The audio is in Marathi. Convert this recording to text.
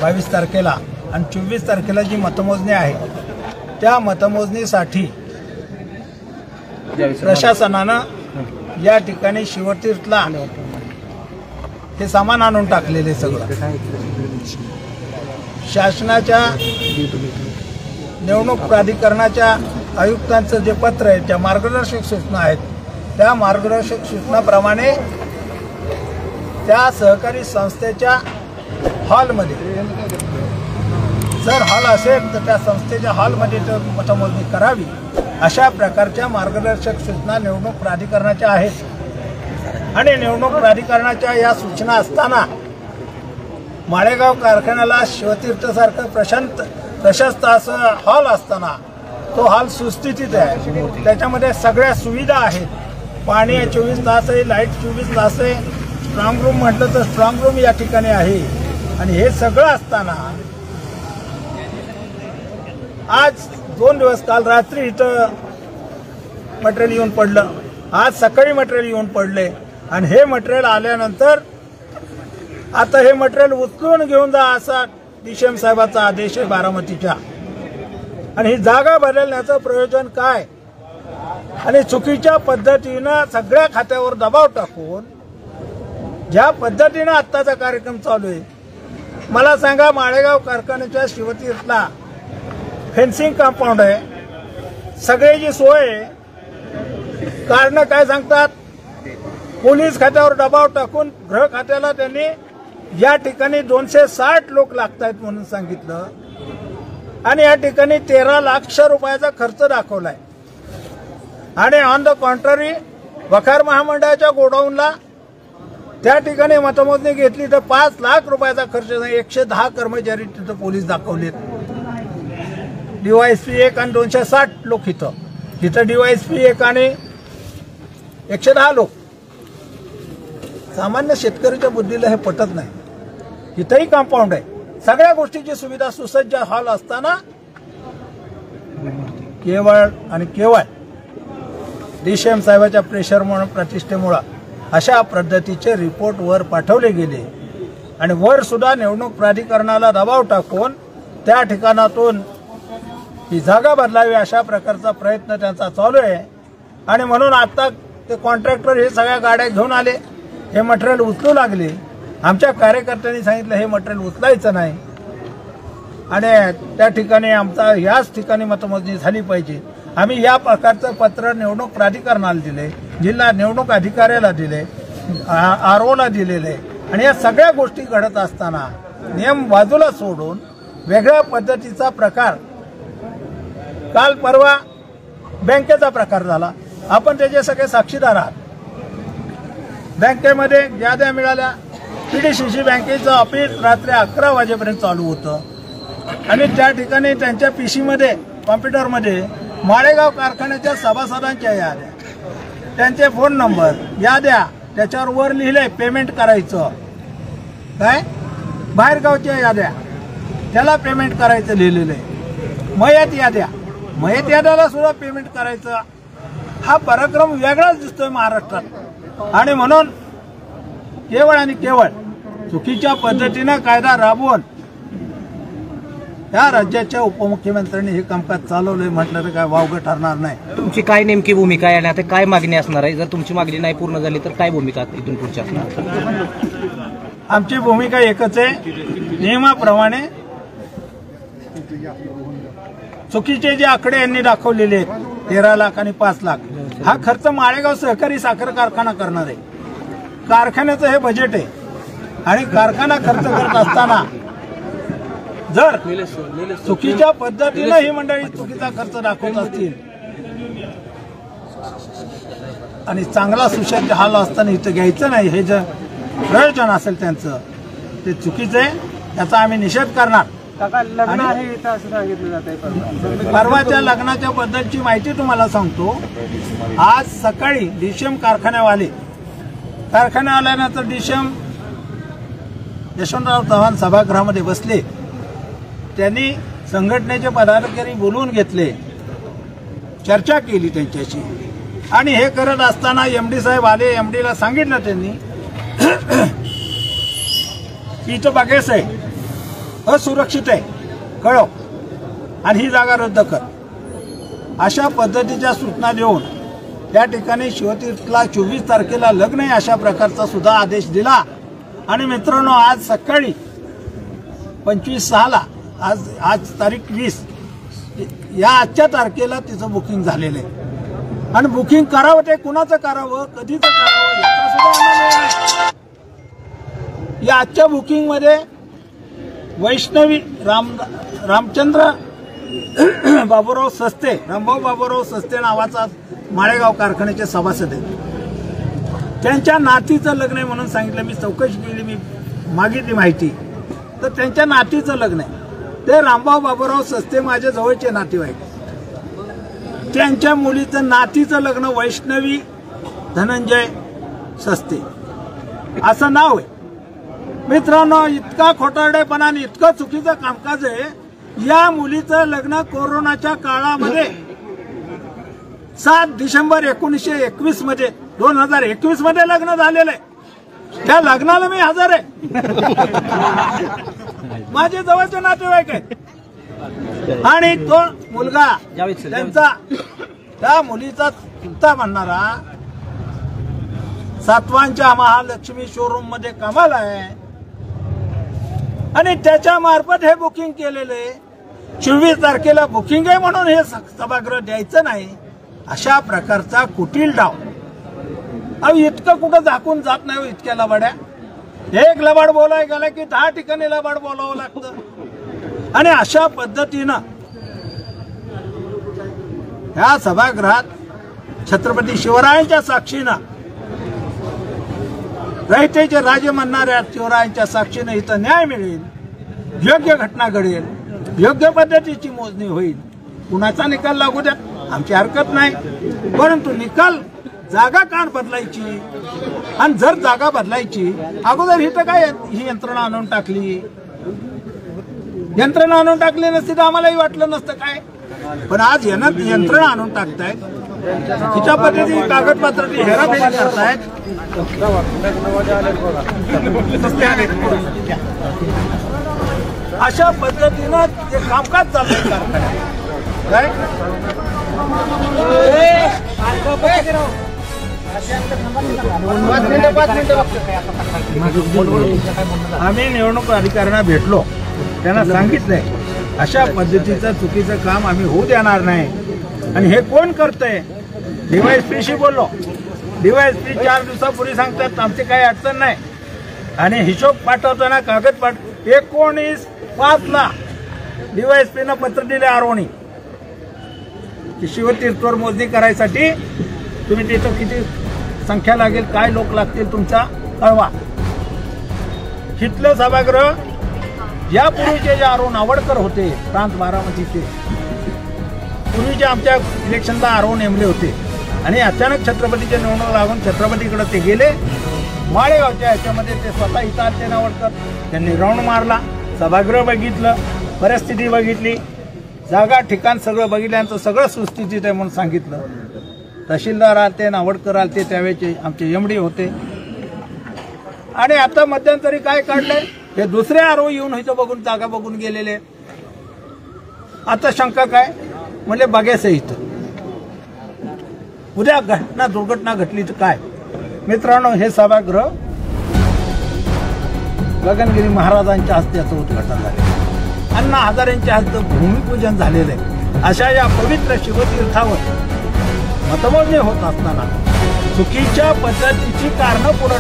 22 तारखेला आणि 24 तारखेला जी मतमोजणी आहे त्या मतमोजणीसाठी प्रशासनानं या ठिकाणी शिवतीर्थला हे सामान आणून टाकलेले सगळं शासनाच्या निवडणूक प्राधिकरणाच्या आयुक्तांचं जे पत्र आहे त्या मार्गदर्शक सूचना आहेत त्या मार्गदर्शक सूचनाप्रमाणे त्या सहकारी संस्थेच्या हॉलमध्ये जर हॉल असेल तर त्या संस्थेच्या हॉलमध्ये मतमोजणी करावी अशा प्रकारच्या मार्गदर्शक सूचना निवडणूक प्राधिकरणाच्या आहेत। आणि निवडणूक प्राधिकरणाच्या या सूचना असताना माळेगाव कारखान्याला शिवतीर्थसारखं प्रशस्त असं हॉल असताना तो हॉल सुस्थितीत आहे, त्याच्यामध्ये सगळ्या सुविधा आहेत, पाणी 24 तास आहे, लाईट 24 तास आहे, स्ट्रॉंग रूम म्हटलं तर स्ट्रॉंग रूम या ठिकाणी आहे। आणि हे सगळं असताना आज 2 दिवस काल रात्री इथं मटेरियल येऊन पडलं, आज सकाळी मटेरियल येऊन पडले आणि हे मटेरियल आल्यानंतर आता हे मटेरियल उचलून घेऊन जा असा डीसीएम साहेबांचा आदेश आहे बारामतीच्या। आणि ही जागा बदलण्याचं प्रयोजन काय आणि चुकीच्या पद्धतीनं सगळ्या खात्यावर दबाव टाकून ज्या पद्धतीनं आत्ताचा कार्यक्रम चालू आहे, मला सांगा माळेगाव कारखान्याच्या शिवतीर्थला फेन्सिंग कंपाऊंड आहे, सगळ्याची सोय आहे, कारण काय सांगतात पोलीस खात्यावर दबाव टाकून गृह खात्याला त्यांनी या ठिकाणी 260 लोक लागतायत म्हणून सांगितलं आणि या ठिकाणी 13 लाख रुपयाचा खर्च दाखवलाय। आणि ऑन द कॉन्ट्ररी वखार महामंडळाच्या गोडाऊनला त्या ठिकाणी मतमोजणी घेतली तर 5 लाख रुपयाचा खर्च, 110 कर्मचारी तिथं पोलीस दाखवलेत, डीवायएसपी 1 आणि 260 लोक इथं डीवायएसपी 1 आणि 110 लोक। सामान्य शेतकऱ्याच्या बुद्धीला हे पटत नाही। इथंही कंपाऊंड आहे, सगळ्या गोष्टीची सुविधा सुसज्ज हॉल असताना केवळ आणि केवळ डीसीएम साहेबांच्या प्रेशरमुळे प्रतिष्ठेमुळे अशा पद्धतीचे रिपोर्ट वर पाठवले गेले आणि वर सुद्धा निवडणूक प्राधिकरणाला दबाव टाकून त्या ठिकाणातून ही जागा बदलावी अशा प्रकारचा प्रयत्न त्यांचा चालू आहे। आणि म्हणून आता ते कॉन्ट्रॅक्टर हे सगळ्या गाड्या घेऊन आले, हे मटेरियल उचलू लागले। आमच्या कार्यकर्त्यांनी सांगितलं हे मटेरियल उचलायचं नाही आणि त्या ठिकाणी आमचा याच ठिकाणी मतमोजणी झाली पाहिजे। आम्ही या प्रकारचं पत्र निवडणूक प्राधिकरणाला दिले, जिल्हा निवडणूक अधिकाऱ्याला दिले, आरओला दिलेले आणि या सगळ्या गोष्टी घडत असताना नियम बाजूला सोडून वेगळ्या पद्धतीचा प्रकार काल परवा बँकेचा प्रकार झाला, आपण त्याचे सगळे साक्षीदार आहात। बँकेमध्ये याद्या मिळाल्या, पीडीसीसी बँकेचं ऑफिस रात्री 11 वाजेपर्यंत चालू होतं आणि त्या ठिकाणी त्यांच्या पीसीमध्ये कॉम्प्युटरमध्ये माळेगाव कारखान्याच्या सभासदांच्या याद्या, त्यांचे फोन नंबर, याद्या त्याच्यावर वर लिहिले पेमेंट करायचं, काय बाहेरगावच्या याद्या त्याला पेमेंट करायचं लिहिलेलं आहे, मयत याद्याला सुद्धा पेमेंट करायचं। हा पराक्रम वेगळाच दिसतोय महाराष्ट्रात आणि म्हणून केवळ आणि केवळ चुकीच्या पद्धतीनं कायदा राबवून या राज्याच्या उपमुख्यमंत्र्यांनी हे कामकाज चालवलंय म्हटलं तर काय वावगं ठरणार नाही। तुमची काय नेमकी भूमिका आहे आणि आता काय मागणी असणार आहे? जर तुमची मागणी नाही पूर्ण झाली तर काय भूमिका इथून पुढची असणार? आमची भूमिका एकच आहे, नियमाप्रमाणे चुकीचे जे आकडे यांनी दाखवलेले आहेत 13 लाख आणि 5 लाख, हा खर्च माळेगाव सहकारी साखर कारखाना करणार आहे। कारखान्याचं हे बजेट आहे आणि कारखाना खर्च करत असताना जर चुकीच्या पद्धतीनं ही मंडळी चुकीचा खर्च दाखवत असतील आणि चांगला सुसज्ज हाल असताना इथं घ्यायचं नाही, हे जे प्रयोजन असेल त्यांचं ते चुकीचं आहे, त्याचा आम्ही निषेध करणार। परवाच्या लग्नाच्या बद्दलची माहिती तुम्हाला सांगतो। आज सकाळी डीसीएम कारखान्यावाले आल्यानंतर डीसीएम यशवंतराव चव्हाण सभागृहामध्ये बसले, त्यांनी संघटनेचे पदाधिकारी बोलवून घेतले, चर्चा केली त्यांच्याशी आणि हे करत असताना एमडी साहेब आले, एमडीला सांगितलं त्यांनी इथं बघायचं आहे असुरक्षित आहे कळव आणि ही जागा रद्द कर, अशा पद्धतीच्या सूचना देऊन त्या ठिकाणी शिवतीर्थला 24 तारखेला लग्न आहे अशा प्रकारचा सुद्धा आदेश दिला. आणि मित्रांनो, आज सकाळी 25/6 आज तारीख 20 या आजच्या तारखेला तिचं बुकिंग झालेलं आहे. आणि बुकिंग करावं ते कुणाचं करावं, कधीच करावं याचा सुद्धा आम्हाला वेळ नाही. या आजच्या बुकिंग मध्ये वैष्णवी रामचंद्र बाबूराव सस्ते, रामभाऊ बाबूराव सस्ते नावाचा माळेगाव कारखान्याचे सभासद आहेत. त्यांच्या नातीचं लग्न आहे म्हणून सांगितलं. मी चौकशी केली, मी मागितली माहिती, तर त्यांच्या नातीचं लग्न आहे. ते रामभाऊ बाबूराव सस्ते माझ्या जवळचे नातेवाईक. त्यांच्या मुलीचं नातीचं लग्न वैष्णवी धनंजय सस्ते असं नाव आहे. मित्रांनो, इतका खोटारडेपणा आणि इतकं चुकीचं कामकाज आहे. या मुलीचं लग्न कोरोनाच्या काळामध्ये 7 डिसेंबर 1921 मध्ये 2021 मध्ये लग्न झालेलं आहे. त्या लग्नाला मी हजर आहे. माझे जवळचे नातेवाईक आहेत. आणि तो मुलगा त्यांचा त्या मुलीचा चुलता म्हणणारा सातवांच्या महालक्ष्मी शोरूम मध्ये कामाला आहे आणि त्याच्या मार्फत हे बुकिंग केलेले. 24 तारखेला बुकिंग आहे म्हणून हे सभागृह द्यायचं नाही, अशा प्रकारचा कुटील डाव. अहो, इतकं कुठं झाकून जात नाही. इतक्या लबाड्या, एक लबाड बोलाय गेला की 10 ठिकाणी लबाड बोलावं लागतं. आणि अशा पद्धतीनं ह्या सभागृहात छत्रपती शिवरायांच्या साक्षीनं, रयतेचे राजे म्हणणाऱ्या शिवरायांच्या साक्षीनं इथं न्याय मिळेल, योग्य घटना घडेल, योग्य पद्धतीची मोजणी होईल. कुणाचा निकाल लागू द्या, आमची हरकत नाही. परंतु निकाल जागा कान बदलायची. आणि जर जागा बदलायची अगोदर इथं काय ही यंत्रणा आणून टाकली, यंत्रणा आणून टाकली नसती तर आम्हालाही वाटलं नसतं काय. पण आज यंत्रणा आणून टाकतायत, तिच्या पद्धतीने कागदपत्राची हेराफेरी करतायत. अशा पद्धतीनं ते कामकाज चाललंय कारखान्यात काय. आम्ही निवडणूक अधिकाऱ्यांना भेटलो, त्यांना सांगितलंय अशा पद्धतीचं चुकीचं काम आम्ही होऊ देणार नाही. आणि हे कोण करतंय, डीवायएसपीशी बोललो. डीवायएसपी 4 दिवसापूर्वी सांगतात आमची काही अडचण नाही. आणि हिशोब पाठवताना कागद 19/5 डीवायएसपीनं पत्र दिले आरवणी की शिवतीर्थवर मोजणी करायसाठी तुम्ही तिथं किती संख्या लागेल, काय लोक लागतील तुमचा कळवा. हिथलं सभागृह यापूर्वीचे जे आरो नावडकर होते प्रांत बारामतीचे, पूर्वीचे आमच्या इलेक्शनला आरो नेमले होते आणि अचानक छत्रपतीचे निवडणूक लागून छत्रपतीकडे ते गेले. माळेगावच्या ह्याच्यामध्ये ते स्वतः इथं आले नावडकर. त्यांनी राऊंड मारला, सभागृह बघितलं, परिस्थिती बघितली, जागा ठिकाण सगळं बघितल्यानंतर सगळं सुस्थितीत आहे म्हणून सांगितलं. तहसीलदार आलते, नावडकर आलते, त्यावेळेचे आमचे एमडी होते. आणि आता मध्यंतरी काय काढलंय, हे दुसरे आरो येऊन इथं बघून जागा बघून गेलेले. आता शंका काय म्हणजे बघायचं इथं उद्या दुर्घटना घडली तर काय. मित्रांनो, हे सभागृह गगनगिरी महाराजांच्या हस्ते याचं उद्घाटन झाले, अण्णा हजारेंच्या हस्ते भूमिपूजन झालेलं आहे. अशा या पवित्र शिवतीर्थावर मतमोजणी होत असताना चुकीच्या पद्धतीची कारणं पुढे